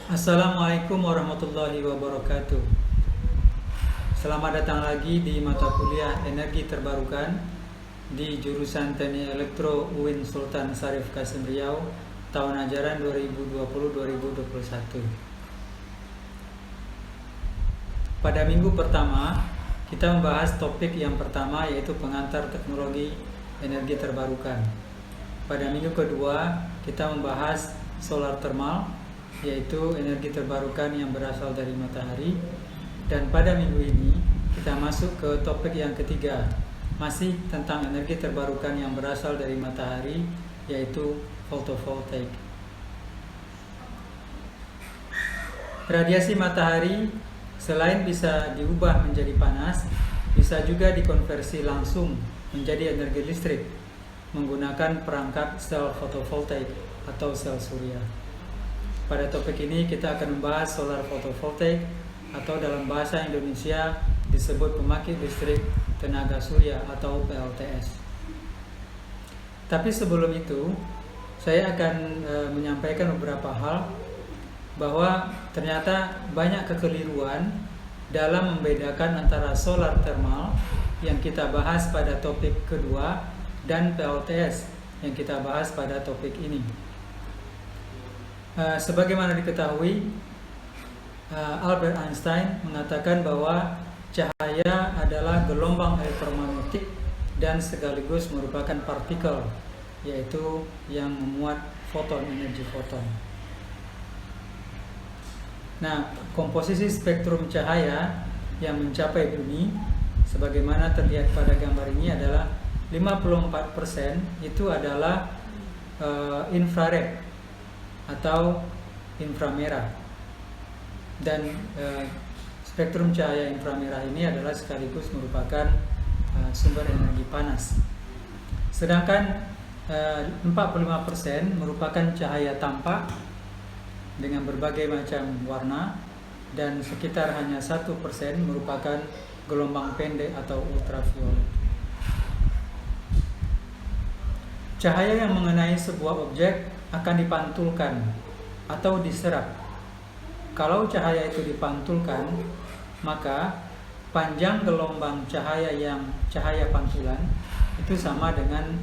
Assalamualaikum warahmatullahi wabarakatuh. Selamat datang lagi di mata kuliah Energi Terbarukan di jurusan Teknik Elektro UIN Sultan Syarif Kasim Riau tahun ajaran 2020-2021. Pada minggu pertama, kita membahas topik yang pertama yaitu pengantar teknologi energi terbarukan. Pada minggu kedua, kita membahas solar thermal, yaitu energi terbarukan yang berasal dari matahari. Dan pada minggu ini, kita masuk ke topik yang ketiga, masih tentang energi terbarukan yang berasal dari matahari, yaitu fotovoltaik. Radiasi matahari selain bisa diubah menjadi panas, bisa juga dikonversi langsung menjadi energi listrik menggunakan perangkat sel fotovoltaik atau sel surya. Pada topik ini kita akan membahas solar fotovoltaik atau dalam bahasa Indonesia disebut pembangkit listrik tenaga surya atau PLTS. Tapi sebelum itu, saya akan menyampaikan beberapa hal bahwa ternyata banyak kekeliruan dalam membedakan antara solar thermal yang kita bahas pada topik kedua dan PLTS yang kita bahas pada topik ini. Sebagaimana diketahui, Albert Einstein mengatakan bahwa cahaya adalah gelombang elektromagnetik dan sekaligus merupakan partikel, yaitu yang memuat foton, energi foton. Nah, komposisi spektrum cahaya yang mencapai bumi sebagaimana terlihat pada gambar ini adalah 54% itu adalah infrared atau inframerah. Dan spektrum cahaya inframerah ini adalah sekaligus merupakan sumber energi panas. Sedangkan 45% merupakan cahaya tampak dengan berbagai macam warna, dan sekitar hanya 1% merupakan gelombang pendek atau ultraviolet. Cahaya yang mengenai sebuah objek akan dipantulkan atau diserap. Kalau cahaya itu dipantulkan, maka panjang gelombang cahaya yang cahaya pantulan itu sama dengan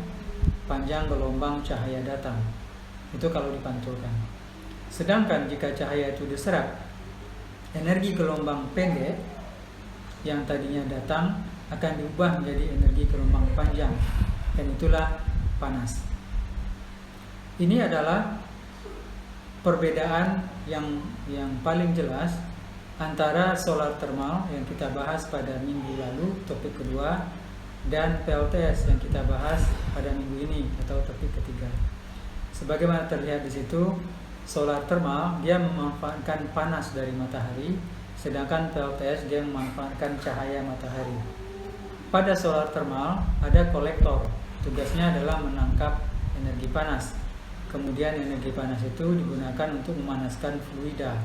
panjang gelombang cahaya datang. Itu kalau dipantulkan. Sedangkan jika cahaya itu diserap, energi gelombang pendek yang tadinya datang akan diubah menjadi energi gelombang panjang, dan itulah panas. Ini adalah perbedaan yang paling jelas antara solar thermal yang kita bahas pada minggu lalu, topik kedua, dan PLTS yang kita bahas pada minggu ini atau topik ketiga. Sebagaimana terlihat di situ, solar thermal dia memanfaatkan panas dari matahari, sedangkan PLTS dia memanfaatkan cahaya matahari. Pada solar thermal ada kolektor, tugasnya adalah menangkap energi panas. Kemudian energi panas itu digunakan untuk memanaskan fluida.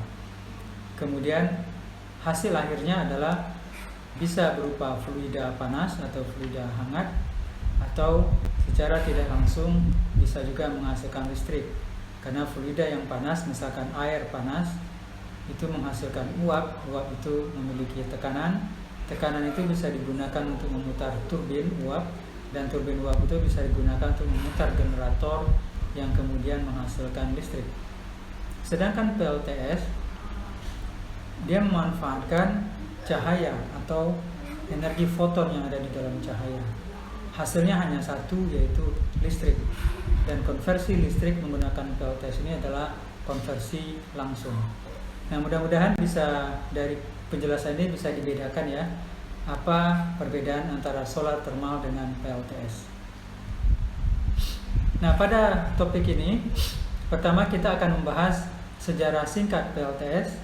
Kemudian hasil akhirnya adalah bisa berupa fluida panas atau fluida hangat, atau secara tidak langsung bisa juga menghasilkan listrik. Karena fluida yang panas, misalkan air panas, itu menghasilkan uap. Uap itu memiliki tekanan. Tekanan itu bisa digunakan untuk memutar turbin uap, dan turbin uap itu bisa digunakan untuk memutar generator yang kemudian menghasilkan listrik. Sedangkan PLTS dia memanfaatkan cahaya atau energi foton yang ada di dalam cahaya. Hasilnya hanya satu, yaitu listrik. Dan konversi listrik menggunakan PLTS ini adalah konversi langsung. Nah, mudah-mudahan bisa dari penjelasan ini bisa dibedakan ya, apa perbedaan antara solar thermal dengan PLTS. Nah, pada topik ini, pertama kita akan membahas sejarah singkat PLTS,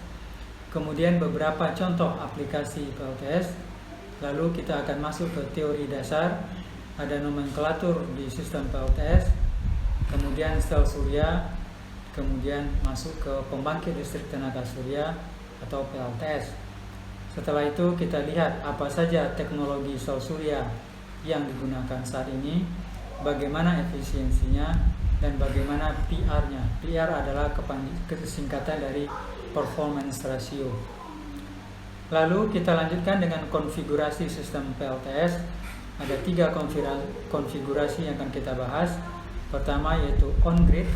kemudian beberapa contoh aplikasi PLTS, lalu kita akan masuk ke teori dasar, ada nomenklatur di sistem PLTS, kemudian sel surya, kemudian masuk ke pembangkit listrik tenaga surya atau PLTS. Setelah itu kita lihat apa saja teknologi sel surya yang digunakan saat ini, bagaimana efisiensinya, dan bagaimana PR-nya. PR adalah kesingkatan dari performance ratio. Lalu kita lanjutkan dengan konfigurasi sistem PLTS. Ada 3 konfigurasi yang akan kita bahas. Pertama yaitu on-grid,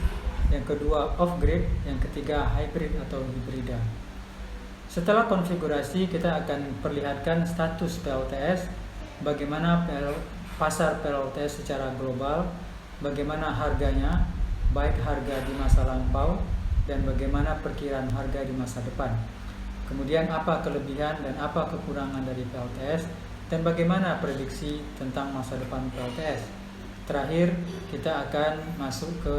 yang kedua off-grid, yang ketiga hybrid atau hibrida. Setelah konfigurasi, kita akan perlihatkan status PLTS, bagaimana pasar PLTS secara global, bagaimana harganya, baik harga di masa lampau dan bagaimana perkiraan harga di masa depan. Kemudian apa kelebihan dan apa kekurangan dari PLTS, dan bagaimana prediksi tentang masa depan PLTS. Terakhir, kita akan masuk ke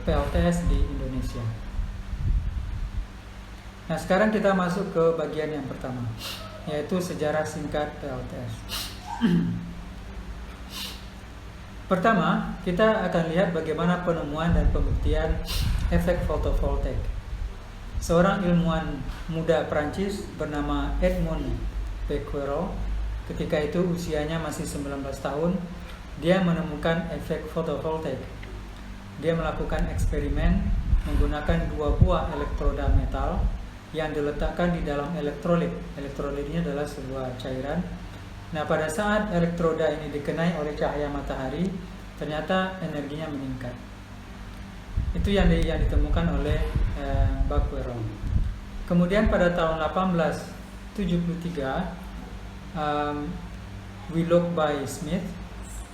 PLTS di Indonesia. Nah, sekarang kita masuk ke bagian yang pertama, yaitu sejarah singkat PLTS. Pertama, kita akan lihat bagaimana penemuan dan pembuktian efek fotovoltaik. Seorang ilmuwan muda Prancis bernama Edmond Becquerel, ketika itu usianya masih 19 tahun, dia menemukan efek fotovoltaik. Dia melakukan eksperimen menggunakan 2 buah elektroda metal yang diletakkan di dalam elektrolit. Elektrolit ini adalah sebuah cairan. Nah, pada saat elektroda ini dikenai oleh cahaya matahari, ternyata energinya meningkat. Itu yang ditemukan oleh Becquerel. Kemudian pada tahun 1873, Willoughby Smith,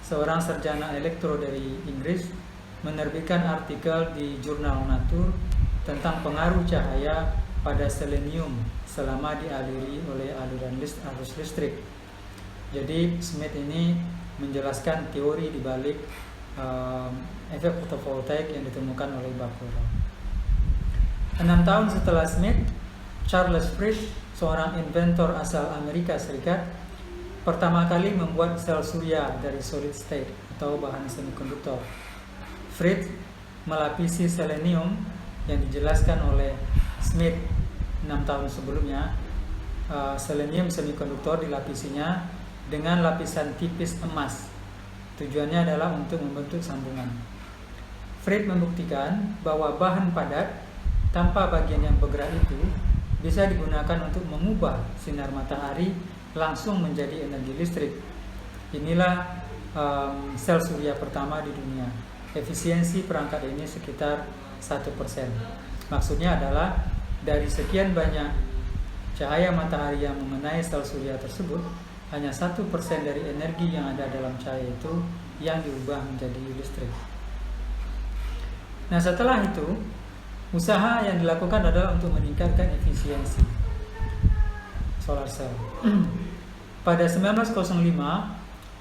seorang sarjana elektro dari Inggris, menerbitkan artikel di jurnal Nature tentang pengaruh cahaya pada selenium selama dialiri oleh arus listrik. Jadi Smith ini menjelaskan teori di balik efek fotovoltaik yang ditemukan oleh Becquerel. 6 tahun setelah Smith, Charles Frisch, seorang inventor asal Amerika Serikat, pertama kali membuat sel surya dari solid state atau bahan semikonduktor. Frisch melapisi selenium yang dijelaskan oleh Smith 6 tahun sebelumnya. Selenium semikonduktor dilapisinya dengan lapisan tipis emas. Tujuannya adalah untuk membentuk sambungan. Frisch membuktikan bahwa bahan padat tanpa bagian yang bergerak itu bisa digunakan untuk mengubah sinar matahari langsung menjadi energi listrik. Inilah sel surya pertama di dunia. Efisiensi perangkat ini sekitar 1%. Maksudnya adalah dari sekian banyak cahaya matahari yang mengenai sel surya tersebut, hanya 1% dari energi yang ada dalam cahaya itu yang diubah menjadi listrik. Nah, setelah itu, usaha yang dilakukan adalah untuk meningkatkan efisiensi solar cell. Pada 1905,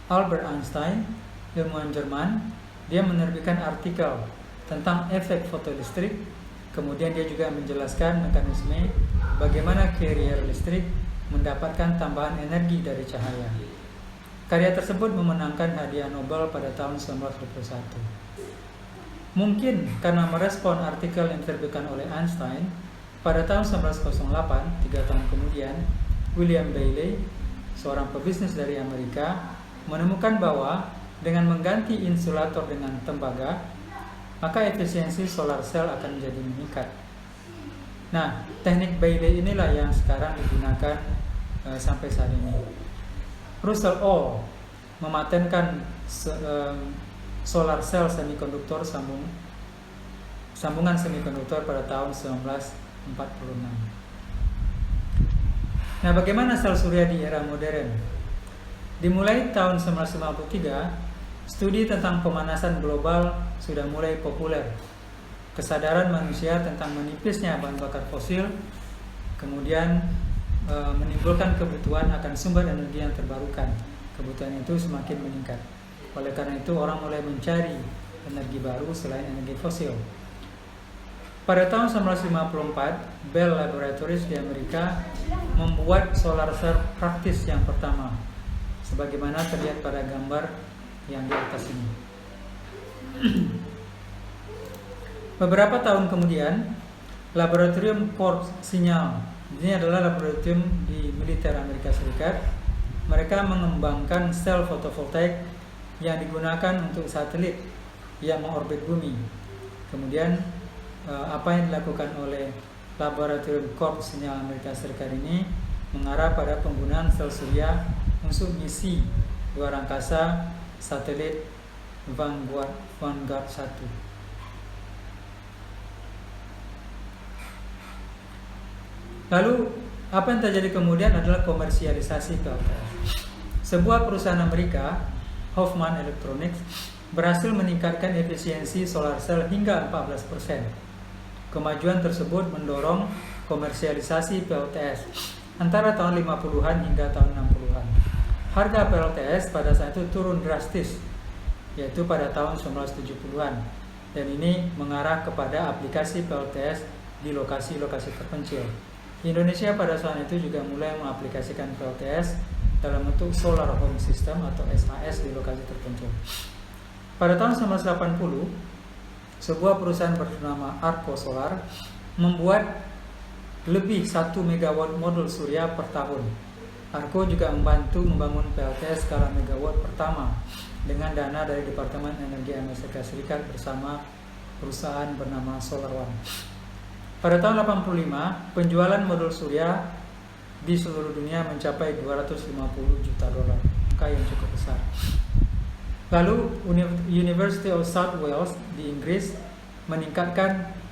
Albert Einstein, ilmuwan Jerman, dia menerbitkan artikel tentang efek fotolistrik. Kemudian dia juga menjelaskan mekanisme bagaimana carrier listrik mendapatkan tambahan energi dari cahaya. Karya tersebut memenangkan hadiah Nobel pada tahun 1921. Mungkin karena merespon artikel yang diterbitkan oleh Einstein, pada tahun 1908, 3 tahun kemudian, William Bailey, seorang pebisnis dari Amerika, menemukan bahwa dengan mengganti insulator dengan tembaga, maka efisiensi solar cell akan menjadi meningkat. Nah, teknik Bailey inilah yang sekarang digunakan sampai saat ini. Russell All mematenkan solar cell semikonduktor sambungan semikonduktor pada tahun 1946. Nah, bagaimana sel surya di era modern? Dimulai tahun 1953, studi tentang pemanasan global sudah mulai populer. Kesadaran manusia tentang menipisnya bahan bakar fosil kemudian menimbulkan kebutuhan akan sumber energi yang terbarukan. Kebutuhan itu semakin meningkat. Oleh karena itu, orang mulai mencari energi baru selain energi fosil. Pada tahun 1954, Bell Laboratories di Amerika membuat solar cell praktis yang pertama, sebagaimana terlihat pada gambar yang di atas ini. Beberapa tahun kemudian, Laboratorium Corps Signal, ini adalah laboratorium di militer Amerika Serikat, mereka mengembangkan sel fotovoltaik yang digunakan untuk satelit yang mengorbit bumi. Kemudian apa yang dilakukan oleh Laboratorium Corps Sinyal Amerika Serikat ini mengarah pada penggunaan sel surya untuk misi luar angkasa satelit Vanguard 1. Lalu apa yang terjadi kemudian adalah komersialisasi PLTS. Sebuah perusahaan Amerika, Hoffman Electronics, berhasil meningkatkan efisiensi solar cell hingga 14%. Kemajuan tersebut mendorong komersialisasi PLTS antara tahun 50-an hingga tahun 60-an. Harga PLTS pada saat itu turun drastis, yaitu pada tahun 1970-an, dan ini mengarah kepada aplikasi PLTS di lokasi-lokasi terpencil. Indonesia pada saat itu juga mulai mengaplikasikan PLTS dalam bentuk Solar Home System atau SAS di lokasi terpencil. Pada tahun 1980, sebuah perusahaan bernama Arco Solar membuat lebih 1 megawatt modul surya per tahun. Arco juga membantu membangun PLTS skala megawatt pertama dengan dana dari Departemen Energi Amerika Serikat bersama perusahaan bernama Solar One. Pada tahun 85, penjualan modul surya di seluruh dunia mencapai 250 juta dolar, angka yang cukup besar. Lalu University of South Wales di Inggris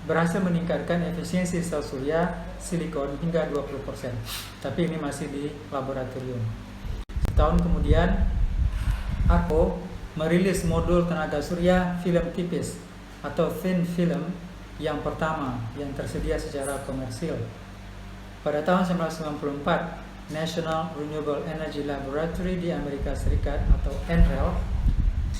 berhasil meningkatkan efisiensi sel surya silikon hingga 20%, tapi ini masih di laboratorium. Setahun kemudian, Arco merilis modul tenaga surya film tipis atau thin film yang pertama yang tersedia secara komersil. Pada tahun 1994, National Renewable Energy Laboratory di Amerika Serikat atau NREL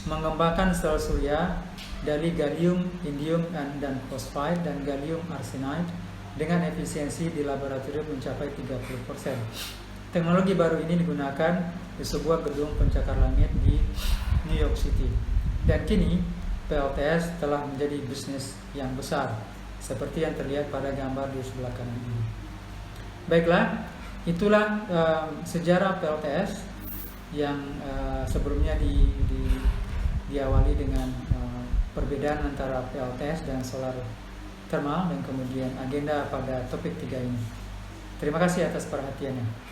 mengembangkan sel surya dari gallium, indium, dan fosfide dan gallium arsenide dengan efisiensi di laboratorium mencapai 30%. Teknologi baru ini digunakan di sebuah gedung pencakar langit di New York City, dan kini PLTS telah menjadi bisnis yang besar, seperti yang terlihat pada gambar di sebelah kanan ini. Baiklah, itulah sejarah PLTS yang sebelumnya diawali dengan perbedaan antara PLTS dan solar thermal, dan kemudian agenda pada topik 3 ini. Terima kasih atas perhatiannya.